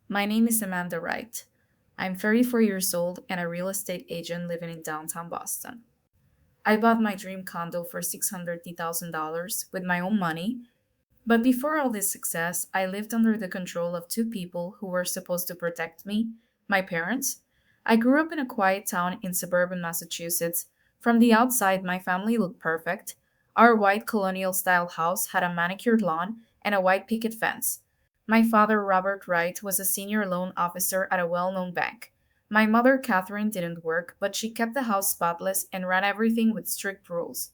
My name is Amanda Wright. I'm 34 years old and a real estate agent living in downtown Boston. I bought my dream condo for $630,000 with my own money, but before all this success, I lived under the control of two people who were supposed to protect me, my parents. I grew up in a quiet town in suburban Massachusetts. From the outside, my family looked perfect. Our white colonial style house had a manicured lawn and a white picket fence. My father, Robert Wright, was a senior loan officer at a well known bank. My mother, Catherine, didn't work, but she kept the house spotless and ran everything with strict rules.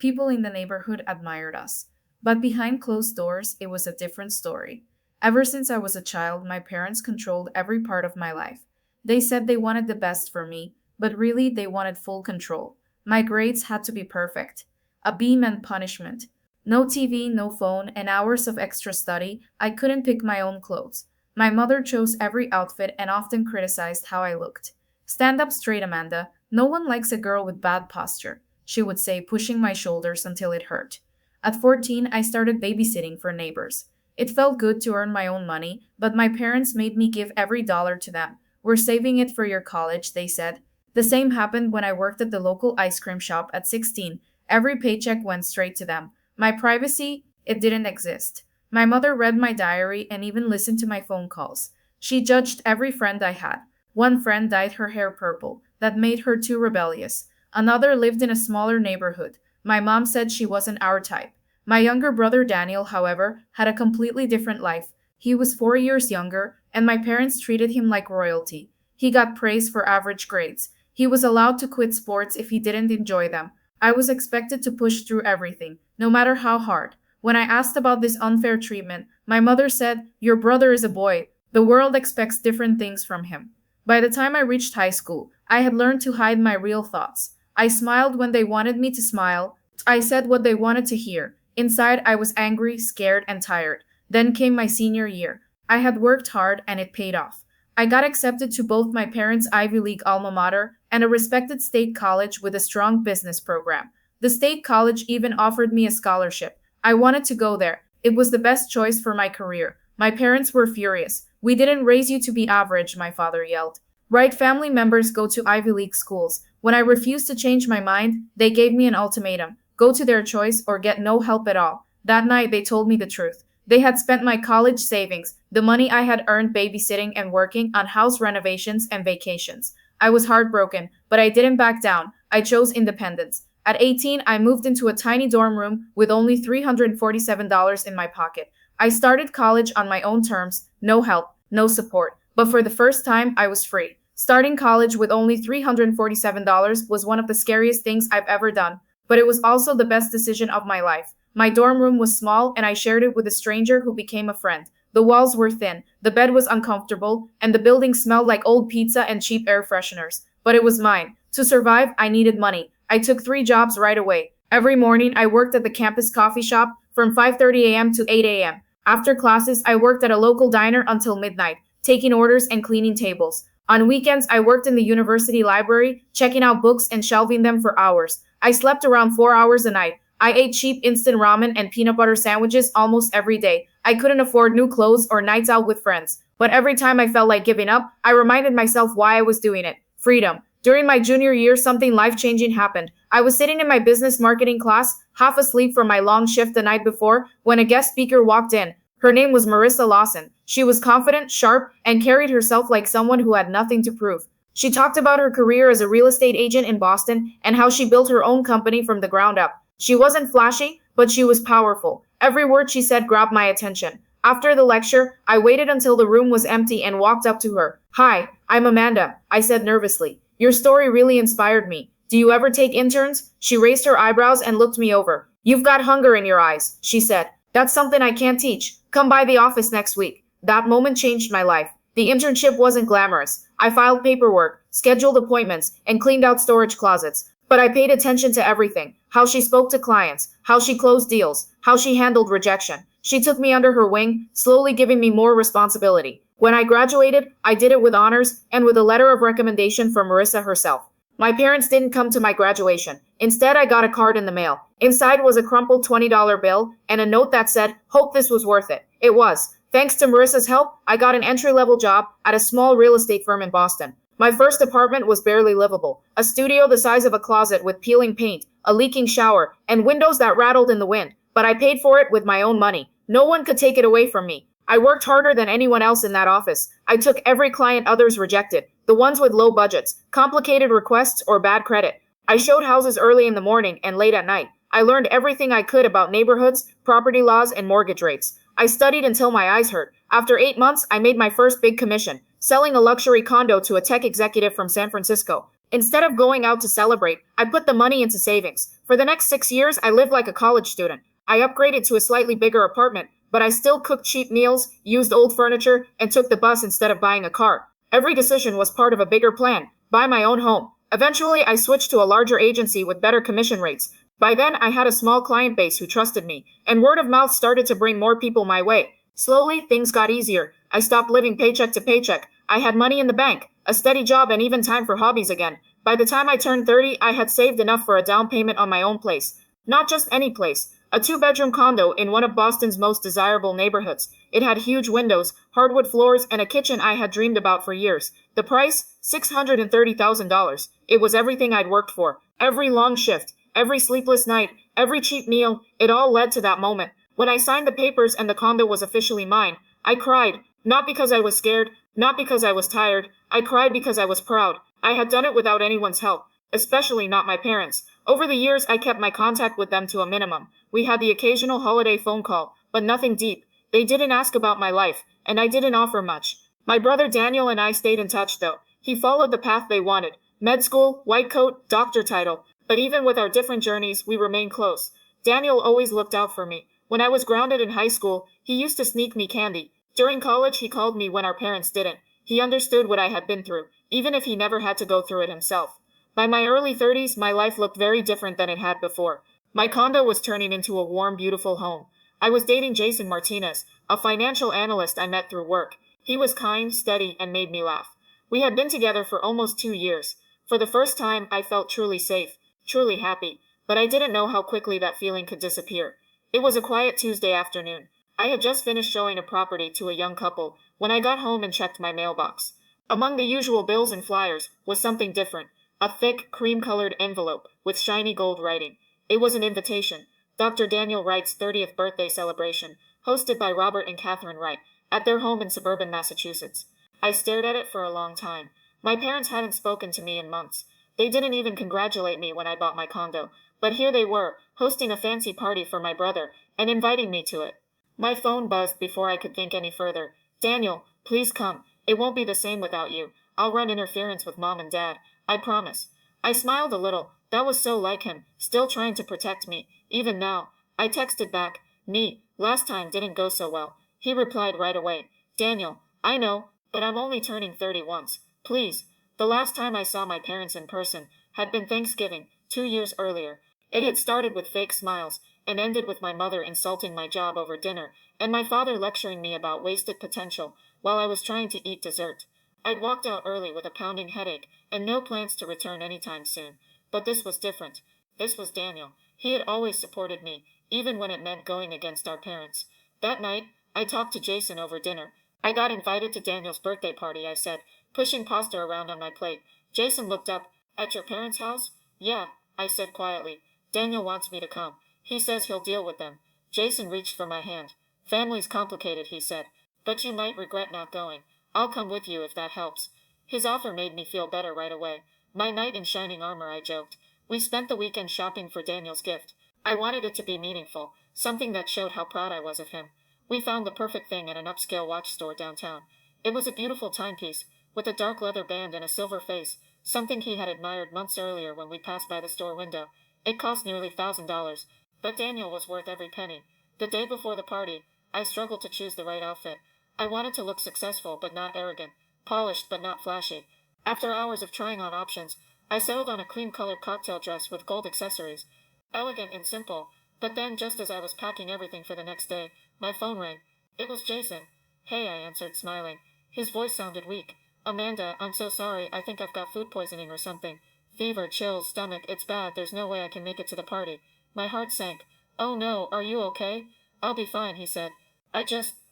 People in the neighborhood admired us. But behind closed doors, it was a different story. Ever since I was a child, my parents controlled every part of my life. They said they wanted the best for me, but really they wanted full control. My grades had to be perfect. A B meant punishment. No TV, no phone, and hours of extra study. I couldn't pick my own clothes. My mother chose every outfit and often criticized how I looked. Stand up straight, Amanda. No one likes a girl with bad posture, she would say, pushing my shoulders until it hurt. At 14, I started babysitting for neighbors. It felt good to earn my own money, but my parents made me give every dollar to them. We're saving it for your college, they said. The same happened when I worked at the local ice cream shop at 16. Every paycheck went straight to them. My privacy, it didn't exist. My mother read my diary and even listened to my phone calls. She judged every friend I had. One friend dyed her hair purple. That made her too rebellious. Another lived in a smaller neighborhood. My mom said she wasn't our type. My younger brother Daniel, however, had a completely different life. He was 4 years younger, and my parents treated him like royalty. He got praise for average grades. He was allowed to quit sports if he didn't enjoy them. I was expected to push through everything, no matter how hard. When I asked about this unfair treatment, my mother said, "Your brother is a boy. The world expects different things from him." By the time I reached high school, I had learned to hide my real thoughts. I smiled when they wanted me to smile. I said what they wanted to hear. Inside, I was angry, scared, and tired. Then came my senior year. I had worked hard, and it paid off. I got accepted to both my parents' Ivy League alma mater and a respected state college with a strong business program. The state college even offered me a scholarship. I wanted to go there. It was the best choice for my career. My parents were furious. "We didn't raise you to be average," my father yelled. Right family members go to Ivy League schools. When I refused to change my mind, they gave me an ultimatum. Go to their choice or get no help at all. That night, they told me the truth. They had spent my college savings, the money I had earned babysitting and working, on house renovations and vacations. I was heartbroken, but I didn't back down. I chose independence. At 18, I moved into a tiny dorm room with only $347 in my pocket. I started college on my own terms, no help, no support. But for the first time, I was free. Starting college with only $347 was one of the scariest things I've ever done. But it was also the best decision of my life. My dorm room was small, and I shared it with a stranger who became a friend. The walls were thin, the bed was uncomfortable, and the building smelled like old pizza and cheap air fresheners. But it was mine. To survive, I needed money. I took 3 jobs right away. Every morning, I worked at the campus coffee shop from 5:30 a.m. to 8 a.m. After classes, I worked at a local diner until midnight, taking orders and cleaning tables. On weekends, I worked in the university library, checking out books and shelving them for hours. I slept around 4 hours a night. I ate cheap instant ramen and peanut butter sandwiches almost every day. I couldn't afford new clothes or nights out with friends. But every time I felt like giving up, I reminded myself why I was doing it. Freedom. During my junior year, something life-changing happened. I was sitting in my business marketing class, half asleep from my long shift the night before, when a guest speaker walked in. Her name was Marissa Lawson. She was confident, sharp, and carried herself like someone who had nothing to prove. She talked about her career as a real estate agent in Boston and how she built her own company from the ground up. She wasn't flashy, but she was powerful. Every word she said grabbed my attention. After the lecture, I waited until the room was empty and walked up to her. "Hi, I'm Amanda," I said nervously. "Your story really inspired me. Do you ever take interns?" She raised her eyebrows and looked me over. "You've got hunger in your eyes," she said. "That's something I can't teach. Come by the office next week." That moment changed my life. The internship wasn't glamorous. I filed paperwork, scheduled appointments, and cleaned out storage closets. But I paid attention to everything. How she spoke to clients, how she closed deals, how she handled rejection. She took me under her wing, slowly giving me more responsibility. When I graduated, I did it with honors and with a letter of recommendation from Marissa herself. My parents didn't come to my graduation. Instead, I got a card in the mail. Inside was a crumpled $20 bill and a note that said, "Hope this was worth it." It was. Thanks to Marissa's help, I got an entry-level job at a small real estate firm in Boston. My first apartment was barely livable, a studio the size of a closet with peeling paint, a leaking shower, and windows that rattled in the wind. But I paid for it with my own money. No one could take it away from me. I worked harder than anyone else in that office. I took every client others rejected, the ones with low budgets, complicated requests, or bad credit. I showed houses early in the morning and late at night. I learned everything I could about neighborhoods, property laws, and mortgage rates. I studied until my eyes hurt. After 8 months, I made my first big commission, selling a luxury condo to a tech executive from San Francisco. Instead of going out to celebrate, I put the money into savings. For the next 6 years, I lived like a college student. I upgraded to a slightly bigger apartment, but I still cooked cheap meals, used old furniture, and took the bus instead of buying a car. Every decision was part of a bigger plan: buy my own home. Eventually, I switched to a larger agency with better commission rates. By then, I had a small client base who trusted me, and word of mouth started to bring more people my way. Slowly, things got easier. I stopped living paycheck to paycheck. I had money in the bank, a steady job, and even time for hobbies again. By the time I turned 30, I had saved enough for a down payment on my own place. Not just any place, a two-bedroom condo in one of Boston's most desirable neighborhoods. It had huge windows, hardwood floors, and a kitchen I had dreamed about for years. The price? $630,000. It was everything I'd worked for. Every long shift, every sleepless night, every cheap meal, it all led to that moment. When I signed the papers and the condo was officially mine, I cried. Not because I was scared, not because I was tired. I cried because I was proud. I had done it without anyone's help, especially not my parents. Over the years, I kept my contact with them to a minimum. We had the occasional holiday phone call, but nothing deep. They didn't ask about my life, and I didn't offer much. My brother Daniel and I stayed in touch, though. He followed the path they wanted: med school, white coat, doctor title. But even with our different journeys, we remained close. Daniel always looked out for me. When I was grounded in high school, he used to sneak me candy. During college, he called me when our parents didn't. He understood what I had been through, even if he never had to go through it himself. By my early 30s, my life looked very different than it had before. My condo was turning into a warm, beautiful home. I was dating Jason Martinez, a financial analyst I met through work. He was kind, steady, and made me laugh. We had been together for almost 2 years. For the first time, I felt truly safe, truly happy, but I didn't know how quickly that feeling could disappear. It was a quiet Tuesday afternoon. I had just finished showing a property to a young couple when I got home and checked my mailbox. Among the usual bills and flyers was something different: a thick, cream-colored envelope with shiny gold writing. It was an invitation: Dr. Daniel Wright's 30th birthday celebration, hosted by Robert and Catherine Wright, at their home in suburban Massachusetts. I stared at it for a long time. My parents hadn't spoken to me in months. They didn't even congratulate me when I bought my condo, but here they were, hosting a fancy party for my brother, and inviting me to it. My phone buzzed before I could think any further. "Daniel, please come. It won't be the same without you. I'll run interference with Mom and Dad. I promise." I smiled a little. That was so like him, still trying to protect me, even now. I texted back, "Neat, last time didn't go so well." He replied right away, "Daniel, I know, but I'm only turning 30 once. Please." The last time I saw my parents in person had been Thanksgiving, 2 years earlier. It had started with fake smiles and ended with my mother insulting my job over dinner and my father lecturing me about wasted potential while I was trying to eat dessert. I'd walked out early with a pounding headache and no plans to return anytime soon. But this was different. This was Daniel. He had always supported me, even when it meant going against our parents. That night, I talked to Jason over dinner. "I got invited to Daniel's birthday party," I said, pushing pasta around on my plate. Jason looked up. "At your parents' house?" "Yeah," I said quietly. "Daniel wants me to come. He says he'll deal with them." Jason reached for my hand. "Family's complicated," he said, "but you might regret not going. I'll come with you if that helps." His offer made me feel better right away. "My knight in shining armor," I joked. We spent the weekend shopping for Daniel's gift. I wanted it to be meaningful, something that showed how proud I was of him. We found the perfect thing at an upscale watch store downtown. It was a beautiful timepiece, with a dark leather band and a silver face, something he had admired months earlier when we passed by the store window. It cost nearly $1,000, but Daniel was worth every penny. The day before the party, I struggled to choose the right outfit. I wanted to look successful but not arrogant, polished but not flashy. After hours of trying on options, I settled on a cream-colored cocktail dress with gold accessories. Elegant and simple, but then just as I was packing everything for the next day, my phone rang. It was Jason. "Hey," I answered, smiling. His voice sounded weak. "Amanda, I'm so sorry. I think I've got food poisoning or something. Fever, chills, stomach. It's bad. There's no way I can make it to the party." My heart sank. "Oh no, are you okay?" "I'll be fine," he said.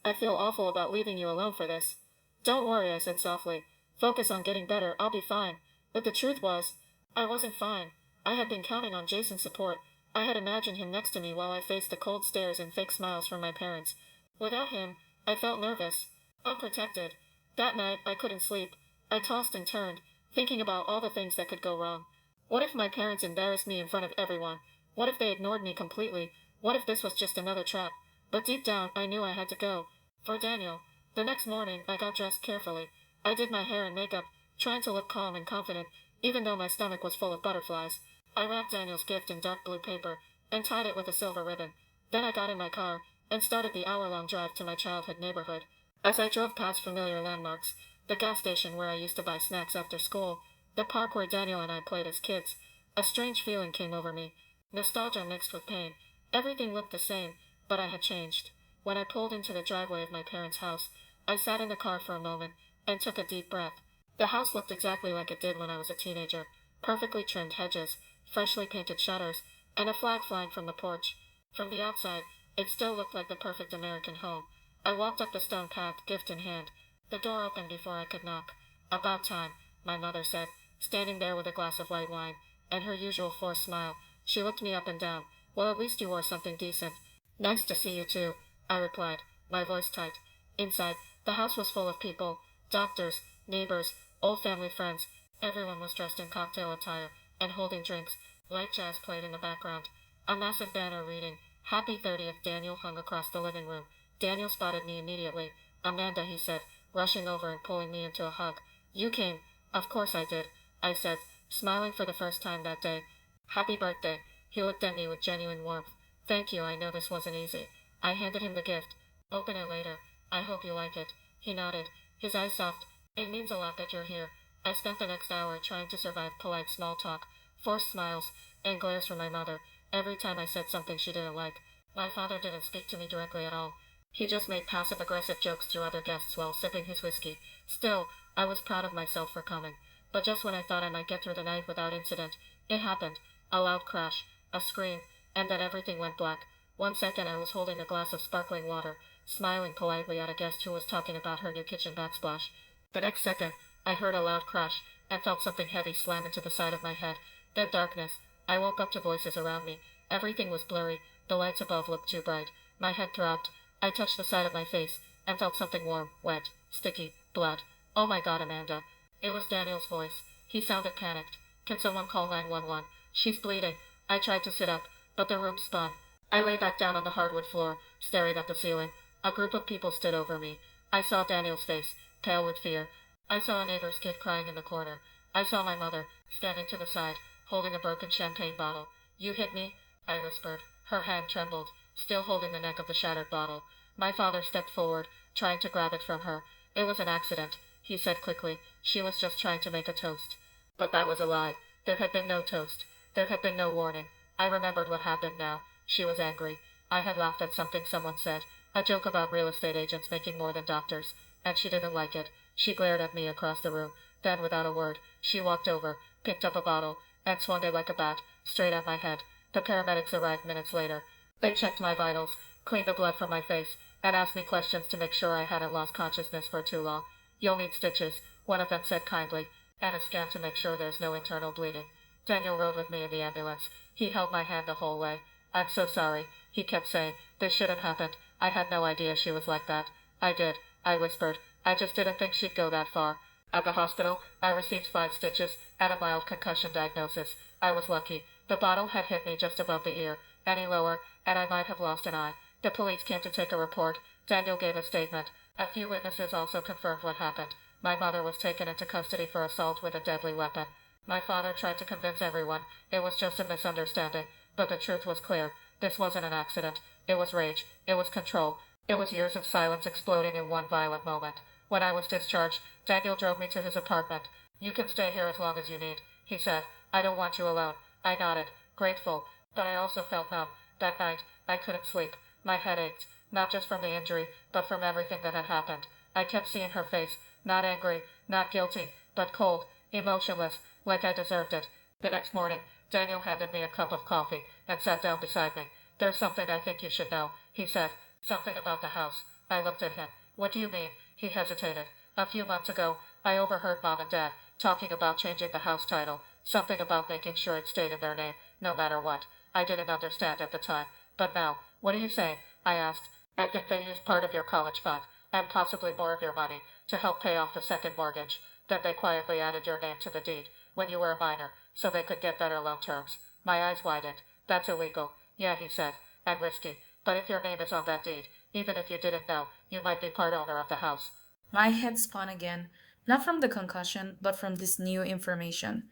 I feel awful about leaving you alone for this. Don't worry, I said softly. Focus on getting better, I'll be fine. But the truth was, I wasn't fine. I had been counting on Jason's support. I had imagined him next to me while I faced the cold stares and fake smiles from my parents. Without him, I felt nervous, unprotected. That night, I couldn't sleep. I tossed and turned, thinking about all the things that could go wrong. What if my parents embarrassed me in front of everyone? What if they ignored me completely? What if this was just another trap? But deep down, I knew I had to go. For Daniel. The next morning, I got dressed carefully. I did my hair and makeup, trying to look calm and confident, even though my stomach was full of butterflies. I wrapped Daniel's gift in dark blue paper and tied it with a silver ribbon. Then I got in my car and started the hour-long drive to my childhood neighborhood. As I drove past familiar landmarks, the gas station where I used to buy snacks after school, the park where Daniel and I played as kids, a strange feeling came over me. Nostalgia mixed with pain. Everything looked the same, but I had changed. When I pulled into the driveway of my parents' house, I sat in the car for a moment and took a deep breath. The house looked exactly like it did when I was a teenager. Perfectly trimmed hedges, freshly painted shutters, and a flag flying from the porch. From the outside, it still looked like the perfect American home. I walked up the stone path, gift in hand. The door opened before I could knock. About time, my mother said, standing there with a glass of white wine, and her usual forced smile. She looked me up and down. Well, at least you wore something decent. Nice to see you too, I replied, my voice tight. Inside, the house was full of people, doctors, neighbors, old family friends. Everyone was dressed in cocktail attire and holding drinks. Light jazz played in the background. A massive banner reading, Happy 30th Daniel hung across the living room. Daniel spotted me immediately. Amanda, he said, rushing over and pulling me into a hug. You came. Of course I did, I said, smiling for the first time that day. Happy birthday. He looked at me with genuine warmth. Thank you, I know this wasn't easy. I handed him the gift. Open it later. I hope you like it. He nodded, his eyes soft. It means a lot that you're here. I spent the next hour trying to survive polite small talk, forced smiles, and glares from my mother, every time I said something she didn't like. My father didn't speak to me directly at all. He just made passive-aggressive jokes to other guests while sipping his whiskey. Still, I was proud of myself for coming. But just when I thought I might get through the night without incident, it happened. A loud crash, a scream, and then everything went black. 1 second I was holding a glass of sparkling water, smiling politely at a guest who was talking about her new kitchen backsplash. The next second, I heard a loud crash and felt something heavy slam into the side of my head. Then darkness. I woke up to voices around me. Everything was blurry. The lights above looked too bright. My head throbbed. I touched the side of my face and felt something warm, wet, sticky, blood. Oh my God, Amanda. It was Daniel's voice. He sounded panicked. Can someone call 911? She's bleeding. I tried to sit up, but the room spun. I lay back down on the hardwood floor, staring at the ceiling. A group of people stood over me. I saw Daniel's face, pale with fear. I saw a neighbor's kid crying in the corner. I saw my mother, standing to the side, holding a broken champagne bottle. You hit me? I whispered. Her hand trembled, still holding the neck of the shattered bottle. My father stepped forward, trying to grab it from her. It was an accident, he said quickly. She was just trying to make a toast. But that was a lie. There had been no toast. There had been no warning. I remembered what happened now. She was angry. I had laughed at something someone said, a joke about real estate agents making more than doctors, and she didn't like it. She glared at me across the room. Then, without a word, she walked over, picked up a bottle, and swung it like a bat, straight at my head. The paramedics arrived minutes later. They checked my vitals, cleaned the blood from my face, and asked me questions to make sure I hadn't lost consciousness for too long. You'll need stitches, one of them said kindly, and a scan to make sure there's no internal bleeding. Daniel rode with me in the ambulance. He held my hand the whole way. I'm so sorry, he kept saying. This shouldn't happen. I had no idea she was like that. I did, I whispered. I just didn't think she'd go that far. At the hospital, I received 5 stitches and a mild concussion diagnosis. I was lucky. The bottle had hit me just above the ear. Any lower, and I might have lost an eye. The police came to take a report. Daniel gave a statement. A few witnesses also confirmed what happened. My mother was taken into custody for assault with a deadly weapon. My father tried to convince everyone it was just a misunderstanding, but the truth was clear. This wasn't an accident. It was rage. It was control. It was years of silence exploding in one violent moment. When I was discharged, Daniel drove me to his apartment. You can stay here as long as you need, he said. I don't want you alone. I nodded, grateful, but I also felt numb. That night, I couldn't sleep. My head ached, not just from the injury, but from everything that had happened. I kept seeing her face, not angry, not guilty, but cold, emotionless, like I deserved it. The next morning, Daniel handed me a cup of coffee and sat down beside me. There's something I think you should know, he said. Something about the house. I looked at him. What do you mean? He hesitated. A few months ago, I overheard Mom and Dad talking about changing the house title, something about making sure it stayed in their name, no matter what. I didn't understand at the time. But now, what are you saying? I asked. I think they used part of your college fund, and possibly more of your money, to help pay off the second mortgage. Then they quietly added your name to the deed when you were a minor, so they could get better loan terms. My eyes widened. That's illegal. Yeah, he said, and risky. But if your name is on that deed, even if you didn't know, you might be part owner of the house. My head spun again, not from the concussion, but from this new information.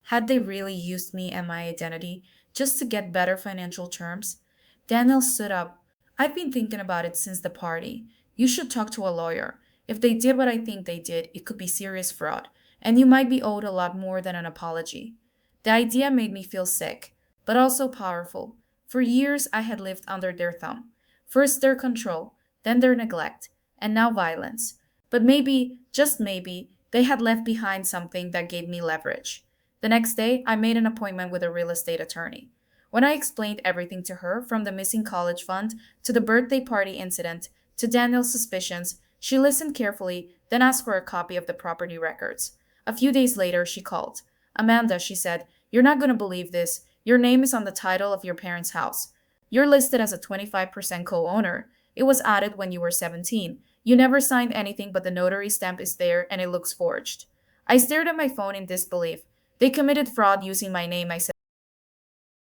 Had they really used me and my identity just to get better financial terms? Daniel stood up. I've been thinking about it since the party. You should talk to a lawyer. If they did what I think they did, it could be serious fraud, and you might be owed a lot more than an apology. The idea made me feel sick, but also powerful. For years, I had lived under their thumb. First their control, then their neglect, and now violence. But maybe, just maybe, they had left behind something that gave me leverage. The next day, I made an appointment with a real estate attorney. When I explained everything to her, from the missing college fund to the birthday party incident to Daniel's suspicions, she listened carefully, then asked for a copy of the property records. A few days later, she called. Amanda, she said, you're not going to believe this. Your name is on the title of your parents' house. You're listed as a 25% co owner. It was added when you were 17. You never signed anything, but the notary stamp is there and it looks forged. I stared at my phone in disbelief. They committed fraud using my name, I said.